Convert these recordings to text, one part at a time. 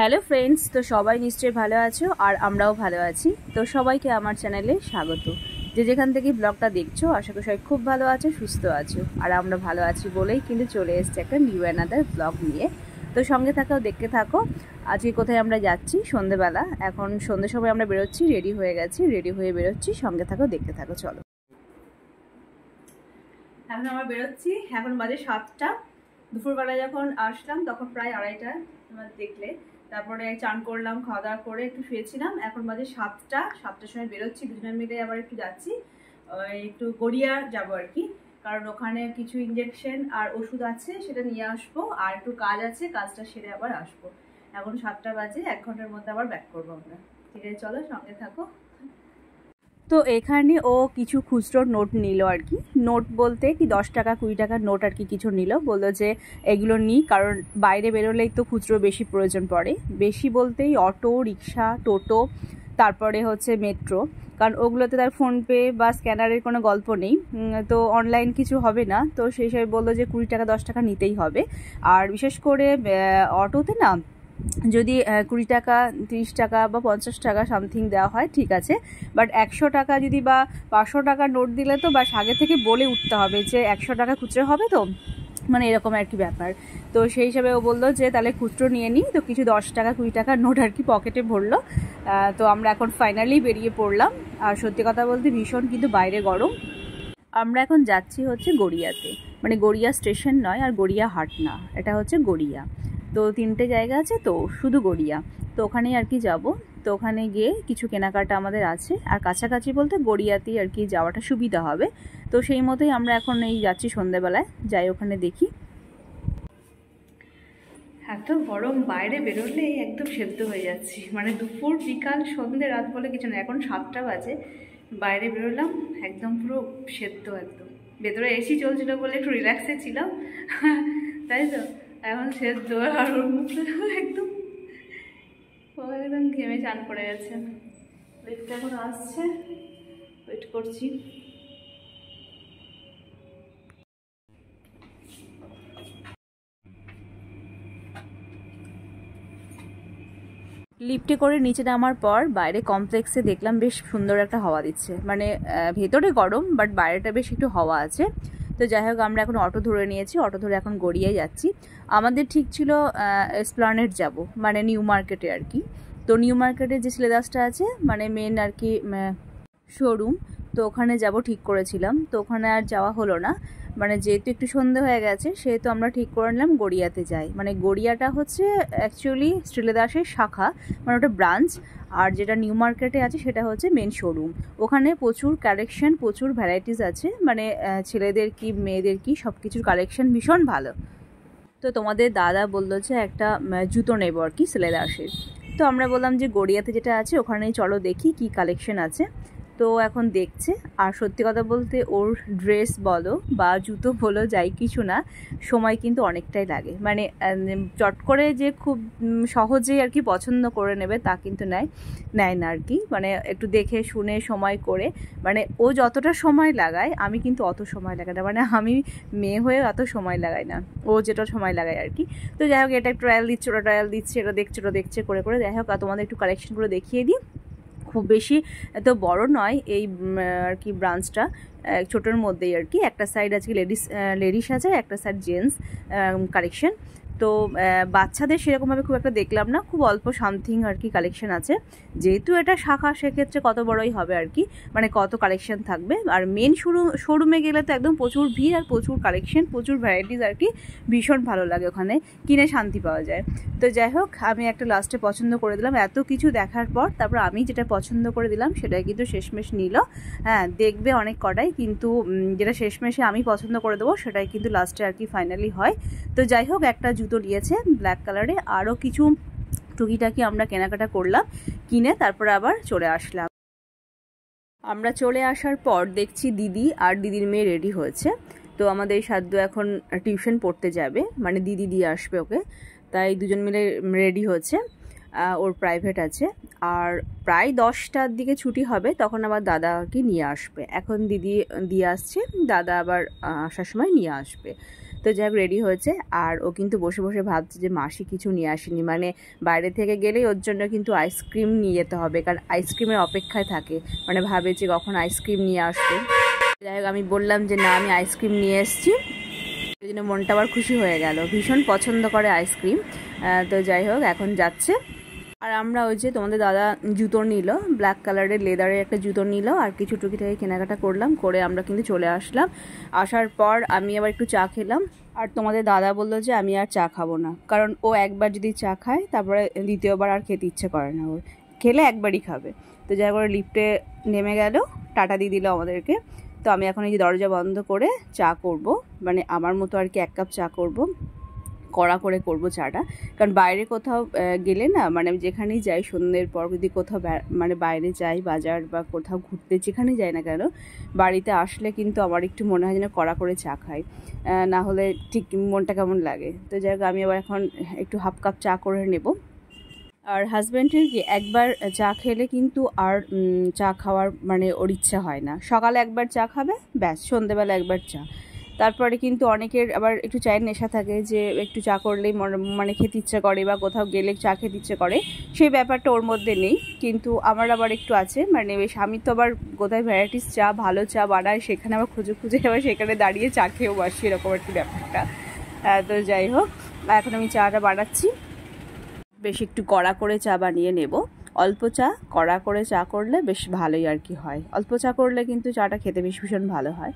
Hello friends, তো সবাই নিশ্চয়ই ভালো আছো আর আমরাও ভালো আছি। তো সবাইকে আমার চ্যানেলে স্বাগত। যে যেখান থেকে ব্লগটা দেখছো আশা করি সবাই খুব ভালো আছো, সুস্থ আছো। আর আমরা ভালো আছি বলেই কিন্তু চলে এসেছি একটা নিউ অ্যানাদার ব্লগ নিয়ে। তো সঙ্গে থাকাও, দেখতে থাকো। আজকে কোথায় আমরা যাচ্ছি? সন্ধেবেলা, এখন সন্ধ্যের সময় আমরা বেরোচ্ছি, রেডি হয়ে গেছি, রেডি হয়ে বেরোচ্ছি। সঙ্গে থাকো, দেখতে থাকো, চলো। এখন আমরা বেরোচ্ছি, এখন বাজে 7টা। দুপুরবেলা যখন আসলাম তখন প্রায় 2:30 তোমার দেখলে। তারপরে চান করলাম, খাওয়া দাওয়া করে একটু শুয়েছিলাম। এখন বাজে 7টার সময় বেরোচ্ছি, দুজনে মিলে আবার একটু যাচ্ছি, একটু গড়িয়া যাবো আর কি। কারণ ওখানে কিছু ইঞ্জেকশন আর ওষুধ আছে, সেটা নিয়ে আসবো। আর একটু কাজ আছে, কাজটা সেরে আবার আসবো। এখন 7টা বাজে, 1 ঘন্টার মধ্যে আবার ব্যাক করবো আমরা। ঠিক আছে, চলো সঙ্গে থাকো। তো এখানে ও কিছু খুচরো নোট নিল আর কি। নোট বলতে কি 10 টাকা 20 টাকার নোট আর কি কিছু নিল। বললো যে এগুলো নিই, কারণ বাইরে বেরোলেই তো খুচরো বেশি প্রয়োজন পড়ে। বেশি বলতেই অটো, রিক্সা, টোটো, তারপরে হচ্ছে মেট্রো। কারণ ওগুলোতে তার ফোনপে বা স্ক্যানারের কোনো গল্প নেই, তো অনলাইন কিছু হবে না। তো সেই হিসাবে বললো যে 20 টাকা 10 টাকা নিতেই হবে। আর বিশেষ করে অটোতে না, যদি 20 টাকা 30 টাকা বা 50 টাকা সামথিং দেওয়া হয় ঠিক আছে, বাট 100 টাকা যদি বা 500 টাকা নোট দিলে তো বাস আগে থেকে বলে উঠতে হবে যে 100 টাকা খুচরো হবে, তো মানে এরকম আর কি ব্যাপার। তো সেই হিসাবে ও বললো যে তাহলে খুচরো নিয়ে নিই। তো কিছু 10 টাকা 20 টাকার নোট আর কি পকেটে ভরলো। তো আমরা এখন ফাইনালি বেরিয়ে পড়লাম। আর সত্যি কথা বলতে ভীষণ কিন্তু বাইরে গরম। আমরা এখন যাচ্ছি হচ্ছে গড়িয়াতে, মানে গড়িয়া স্টেশন নয় আর গড়িয়া হাট না, এটা হচ্ছে গড়িয়া। তো 3টে জায়গা আছে, তো শুধু গড়িয়া। তো ওখানেই আর কি যাব। তো ওখানে গিয়ে কিছু কেনাকাটা আমাদের আছে, আর কাছাকাছি বলতে গড়িয়াতেই আর কি যাওয়াটা সুবিধা হবে। তো সেই মতোই আমরা এখন এই যাচ্ছি সন্ধ্যেবেলায়, যাই ওখানে দেখি। এত গরম, বাইরে বেরোলে একদম সেদ্ধ হয়ে যাচ্ছি। মানে দুপুর বিকাল সন্ধ্যে রাত বলে কিছু না, এখন 7টা বাজে, বাইরে বেরোলাম একদম পুরো সেদ্ধ একদম। ভেতরে এসি চলছিল বলে একটু রিল্যাক্সে ছিলাম, তাই তো এখন সেদ্ধ। আর ওর মুখটা একদম, ও একদম ঘেমে চান পড়ে গেছে। লিফট এখন আসছে, ওয়েট করছি। লিফটে করে নিচে নামার পর বাইরে কমপ্লেক্সে দেখলাম বেশ সুন্দর একটা হাওয়া দিচ্ছে। মানে ভেতরে গরম, বাট বাইরেটা বেশ একটু হাওয়া আছে। তো যাই হোক, আমরা এখন অটো ধরে নিয়েছি, অটো ধরে এখন গড়িয়ায় যাচ্ছি। আমাদের ঠিক ছিল এসপ্লানেড যাব, মানে নিউ মার্কেটে আর কি। তো নিউ মার্কেটে যে সিলেবাসটা আছে, মানে মেন আর কি শোরুম, তো ওখানে যাব ঠিক করেছিলাম। তো ওখানে আর যাওয়া হলো না, মানে যেহেতু একটু সন্ধে হয়ে গেছে সেহেতু আমরা ঠিক করে নিলাম গড়িয়াতে যাই। মানে গড়িয়াটা হচ্ছে অ্যাকচুয়ালি শ্রীলেদাসের শাখা, মানে ওটা ব্রাঞ্চ। আর যেটা নিউ মার্কেটে আছে সেটা হচ্ছে মেন শোরুম। ওখানে প্রচুর কালেকশন, প্রচুর ভ্যারাইটিস আছে, মানে ছেলেদের কি মেয়েদের কি সব কিছুর কালেকশন ভীষণ ভালো। তো তোমাদের দাদা বললো যে একটা জুতো নেবো আর কি শ্রীলেদাসের। তো আমরা বললাম যে গড়িয়াতে যেটা আছে ওখানেই চলো দেখি কি কালেকশন আছে। তো এখন দেখছে। আর সত্যি কথা বলতে ওর ড্রেস বলো বা জুতো বলো, যাই কিছু না, সময় কিন্তু অনেকটাই লাগে। মানে চট করে যে খুব সহজেই আর কি পছন্দ করে নেবে তা কিন্তু নেয় না আর কি। মানে একটু দেখে শুনে সময় করে, মানে ও যতটা সময় লাগায় আমি কিন্তু অত সময় লাগাই না। মানে আমি মেয়ে হয়ে অত সময় লাগাই না, ও যেটা সময় লাগায় আর কি। তো যাই হোক, এটা ট্রায়াল দিচ্ছে, ওটা ট্রায়াল দিচ্ছে, এটা দেখছে ওটা দেখছে করে করে। যাই হোক, তোমাদের একটু কালেকশনগুলো দেখিয়ে দিই। খুব বেশি এত বড় নয় এই আর কি ব্রাঞ্চটা, ছোটোর মধ্যেই আর কি। একটা সাইড আজকে লেডিস আছে, একটা সাইড জেন্টস কালেকশন। তো বাচ্চাদের সেরকমভাবে খুব একটা দেখলাম না, খুব অল্প সামথিং আর কি কালেকশন আছে। যেহেতু এটা শাখা সেক্ষেত্রে কত বড়ই হবে আর কি, মানে কত কালেকশন থাকবে। আর মেন শোরুমে গেলে তো একদম প্রচুর ভিড় আর প্রচুর কালেকশন, প্রচুর ভ্যারাইটিস আর কি। ভীষণ ভালো লাগে ওখানে, কিনে শান্তি পাওয়া যায়। তো যাই হোক, আমি একটা লাস্টে পছন্দ করে দিলাম। এত কিছু দেখার পর তারপর আমি যেটা পছন্দ করে দিলাম সেটাই কিন্তু শেষমেশ নিল। হ্যাঁ, দেখবে অনেক কটাই, কিন্তু যেটা শেষমেশে আমি পছন্দ করে দেবো সেটাই কিন্তু লাস্টে আর কি ফাইনালি হয়। তো যাই হোক, একটা জুতো নিয়েছে ব্ল্যাক কালারে, আরও কিছু টুকিটাকি আমরা কেনাকাটা করলাম, কিনে তারপরে আবার চলে আসলাম। আমরা চলে আসার পর দেখছি দিদি আর দিদির মেয়ে রেডি হয়েছে। তো আমাদের সাধ্য এখন টিউশন পড়তে যাবে, মানে দিদি দিয়ে আসবে ওকে। তাই দুজন মিলে রেডি হচ্ছে, ওর প্রাইভেট আছে। আর প্রায় 10টার দিকে ছুটি হবে, তখন আবার দাদাকে নিয়ে আসবে। এখন দিদি দিয়ে আসছে, দাদা আবার আসার সময় নিয়ে আসবে। তো যাই হোক রেডি হয়েছে, আর ও কিন্তু বসে বসে ভাবছে যে মাসি কিছু নিয়ে আসেনি, মানে বাইরে থেকে গেলেই ওর জন্য কিন্তু আইসক্রিম নিয়ে যেতে হবে, কারণ আইসক্রিমের অপেক্ষায় থাকে, মানে ভাবে যে কখন আইসক্রিম নিয়ে আসবে। যাই হোক আমি বললাম যে না, আমি আইসক্রিম নিয়ে এসেছি, এই জন্য মনটা আবার খুশি হয়ে গেল, ভীষণ পছন্দ করে আইসক্রিম। তো যাই হোক এখন যাচ্ছে। আর আমরা ওই যে তোমাদের দাদা জুতো নিল, ব্ল্যাক কালারের লেদারের একটা জুতো নিল, আর কিছু টুকিটাকি কেনাকাটা করলাম, করে আমরা কিন্তু চলে আসলাম। আসার পর আমি আবার একটু চা খেলাম, আর তোমাদের দাদা বললো যে আমি আর চা খাবো না, কারণ ও একবার যদি চা খায় তারপরে দ্বিতীয়বার আর খেতে ইচ্ছে করে না, ওর খেলে একবারই খাবে। তো যাই করে লিফটে নেমে গেল, টাটা দিয়ে দিল আমাদেরকে। তো আমি এখন এই যে দরজা বন্ধ করে চা করব, মানে আমার মতো আর কি 1 কাপ চা করব, কড়া করে করবো চাটা। কারণ বাইরে কোথাও গেলে না, মানে আমি যেখানেই যাই সন্ধ্যের পর যদি কোথাও মানে বাইরে যাই, বাজার বা কোথাও ঘুরতে যেখানেই যাই না কেন, বাড়িতে আসলে কিন্তু আমার একটু মনে হয় যেন কড়া করে চা খাই, না হলে ঠিক মনটা কেমন লাগে। তো যাই হোক আমি আবার এখন একটু 1/2 কাপ চা করে নেব। আর হাজব্যান্ডের কি একবার চা খেলে কিন্তু আর চা খাওয়ার মানে ওর ইচ্ছা হয় না, সকালে একবার চা খাবে ব্যাস, সন্ধ্যেবেলা একবার চা। তারপরে কিন্তু অনেকের আবার একটু চায়ের নেশা থাকে, যে একটু চা করলেই মানে খেতে ইচ্ছে করে, বা কোথাও গেলে চা খেতে ইচ্ছে করে, সেই ব্যাপারটা ওর মধ্যে নেই। কিন্তু আমার আবার একটু আছে, মানে বেশ আমি তো আবার কোথায় ভ্যারাইটিস চা, ভালো চা বানায় সেখানে আবার খুঁজে খুঁজে আবার সেখানে দাঁড়িয়ে চা খেয়েও বসি, এরকম আর কি ব্যাপারটা। তো যাই হোক এখন আমি চাটা বানাচ্ছি, বেশ একটু কড়া করে চা বানিয়ে নেব। অল্প চা কড়া করে চা করলে বেশ ভালোই আর কি হয়, অল্প চা করলে কিন্তু চাটা খেতে বেশ ভীষণ ভালো হয়।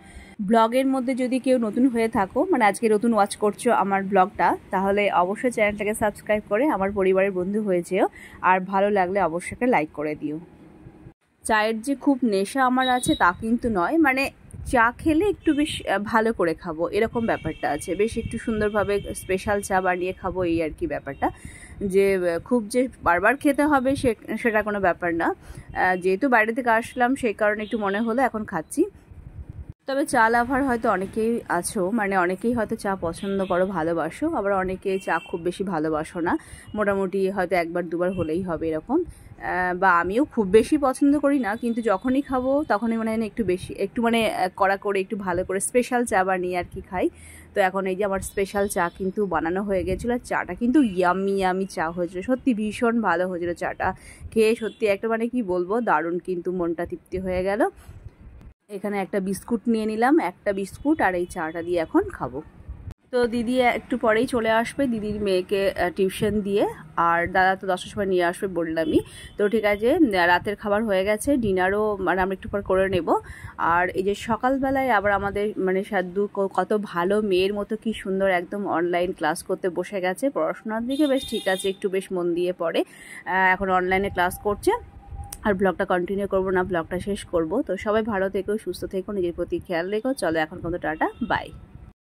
ব্লগের মধ্যে যদি কেউ নতুন হয়ে থাকো, মানে আজকে নতুন ওয়াচ করছো আমার ব্লগটা, তাহলে অবশ্যই চ্যানেলটাকে সাবস্ক্রাইব করে আমার পরিবারের বন্ধু হয়ে যেও, আর ভালো লাগলে অবশ্যই একটা লাইক করে দিও। চায়ের যে খুব নেশা আমার আছে তা কিন্তু নয়, মানে চা খেলে একটু বেশ ভালো করে খাবো এরকম ব্যাপারটা আছে, বেশ একটু সুন্দরভাবে স্পেশাল চা বানিয়ে খাবো, এই আর কি ব্যাপারটা। যে খুব যে বারবার খেতে হবে সেটা কোনো ব্যাপার না, যেহেতু বাইরে থেকে আসলাম সেই কারণে একটু মনে হলো এখন খাচ্ছি। তবে চা লাভার হয়তো অনেকেই আছো, মানে অনেকেই হয়তো চা পছন্দ করো, ভালোবাসো, আবার অনেকেই চা খুব বেশি ভালোবাসো না, মোটামুটি হয়তো 1বার 2বার হলেই হবে এরকম। বা আমিও খুব বেশি পছন্দ করি না, কিন্তু যখনই খাবো তখনই মনে হয় না একটু বেশি, একটু মানে কড়া করে একটু ভালো করে স্পেশাল চা বানিয়ে আর কি খাই। তো এখন এই যে আমার স্পেশাল চা কিন্তু বানানো হয়ে গেছিলো, আর চাটা কিন্তু ইয়ামি ইয়ামি চা হয়েছিল, সত্যি ভীষণ ভালো হয়েছিল চাটা, খেয়ে সত্যি একটা মানে কি বলবো দারুণ, কিন্তু মনটা তৃপ্তি হয়ে গেল। এখানে একটা বিস্কুট নিয়ে নিলাম, একটা বিস্কুট, আর এই চাটা দিয়ে এখন খাবো। তো দিদি একটু পরেই চলে আসবে, দিদির মেয়েকে টিউশন দিয়ে, আর দাদা তো 10টার সময় নিয়ে আসবে বললামই। তো ঠিক আছে, রাতের খাবার হয়ে গেছে, ডিনারও মানে আমরা একটু পর করে নেব। আর এই যে সকালবেলায় আবার আমাদের মানে সাদ্দু কত ভালো মেয়ের মতো কি সুন্দর একদম অনলাইন ক্লাস করতে বসে গেছে, পড়াশোনার দিকে বেশ ঠিক আছে, একটু বেশ মন দিয়ে পড়ে, এখন অনলাইনে ক্লাস করছে। আর ব্লগটা কন্টিনিউ করবো না, ব্লগটা শেষ করব। তো সবাই ভালো থেকো, সুস্থ থেকো, নিজের প্রতি খেয়াল রেখো। চলো এখন কত টাটা, বাই।